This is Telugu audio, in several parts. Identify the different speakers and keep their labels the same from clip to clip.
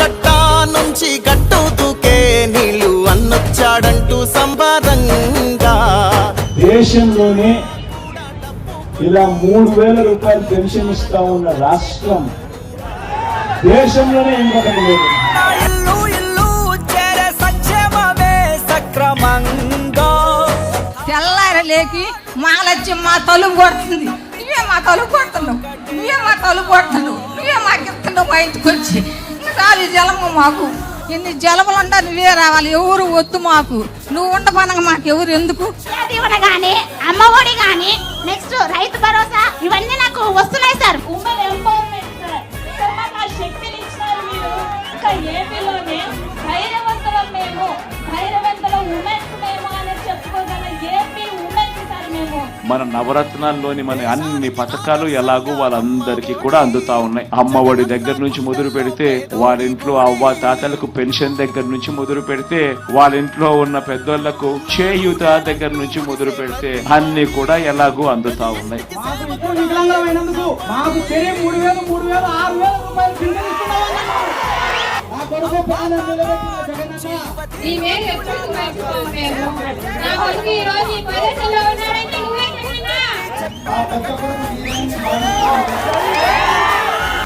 Speaker 1: కట్టా నుంచి గట్టు దూకే నీళ్ళు అన్నొచ్చాడంటూ సంబరంగా
Speaker 2: దేశంలోనే ఇలా 3,000 రూపాయలు పెన్షన్ ఇస్తా ఉన్న రాష్ట్రం దేశంలోనే ఇంకొకటి లేదు.
Speaker 1: ఇల్లు ఇల్లు చేరే సంక్షేమమే సక్రమంగా
Speaker 3: తెల్లారలేకి మాలచ్చి మా తలుపు కొడుతుంది. నువ్వే మా తలుపు కొడుతున్నావు, నువ్వే మా తలుపు కొడుతున్నావు, నువ్వే మాకు ఇస్తున్నావు మా ఇంటికి వచ్చి. రాలి జలము మాకు ఎన్ని జలములు ఉండా నువ్వే రావాలి, ఎవరు వద్దు మాకు. నువ్వు ఉండపనగా మాకు ఎవరు ఎందుకు?
Speaker 4: కానీ అమ్మఒడి కానీ నెక్స్ట్ రైతు భరోసా ఇవన్నీ నాకు వస్తున్నాయి sir.
Speaker 5: Women empowerment sir. Sir మాకు ఆ శక్తిని ఇచ్చినారు మీరు. ఇంకా ఏపీలోనే ధైర్యవంతులం మేము, ధైర్యవంతుల ఉమెన్స్ మేము అని చెప్పుకోగల ఏపీ ఉమెన్స్ సార్ మేము.
Speaker 6: మన నవరత్నాల్లోని మన అన్ని పథకాలు ఎలాగో వాళ్ళందరికీ కూడా అందుతా ఉన్నాయి. అమ్మఒడి దగ్గర నుంచి మొదలు పెడితే వాళ్ళింట్లో అవ్వ తాతలకు పెన్షన్ దగ్గర నుంచి మొదలు పెడితే వాళ్ళింట్లో ఉన్న పెద్దోళ్లకు చేయూత దగ్గర నుంచి మొదలు పెడితే అన్ని కూడా ఎలాగో అందుతా ఉన్నాయి.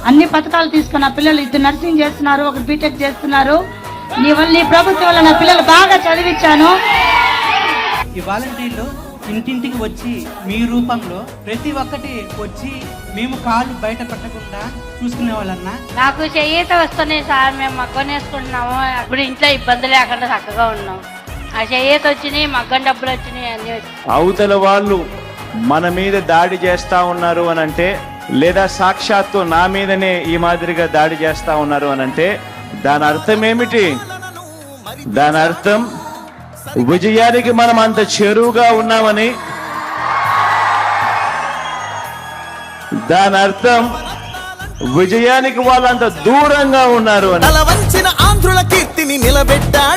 Speaker 7: అన్ని పథకాలు తీసుకున్న పిల్లలు 2 నర్సింగ్ చేస్తున్నారు, 1 బీటెక్ చేస్తున్నారు. నీ ప్రభుత్వం వల్ల నా పిల్లలు బాగా చదివించాను.
Speaker 8: ఈ వాలంటీర్లు ఇంటింటికి వచ్చి మీ రూపంలో ప్రతి ఒక్కటి వచ్చి మేము కాళ్ళు బయట పెట్టకుండా చూసుకునే వాళ్ళన్నా.
Speaker 7: నాకు చేయూత వస్తున్నాయి సార్, మేము మగ్గం వేసుకుంటున్నాము. అప్పుడు ఇంట్లో ఇబ్బంది లేకుండా చక్కగా ఉన్నాం. ఆ చేయూత వచ్చినాయి, మగ్గం డబ్బులు వచ్చినాయి, అన్ని వచ్చినాయి.
Speaker 6: అవతల వాళ్ళు మన మీద దాడి చేస్తా ఉన్నారు అనంటే, లేదా సాక్షాత్తు నా మీదనే ఈ మాదిరిగా దాడి చేస్తా ఉన్నారు అనంటే దాని అర్థం ఏమిటి? దాని అర్థం విజయానికి మనం అంత చేరువుగా ఉన్నామని, దాని అర్థం విజయానికి వాళ్ళంత దూరంగా ఉన్నారు అని.
Speaker 1: తల వంచిన ఆంధ్రుల కీర్తిని నిలబెట్టాడు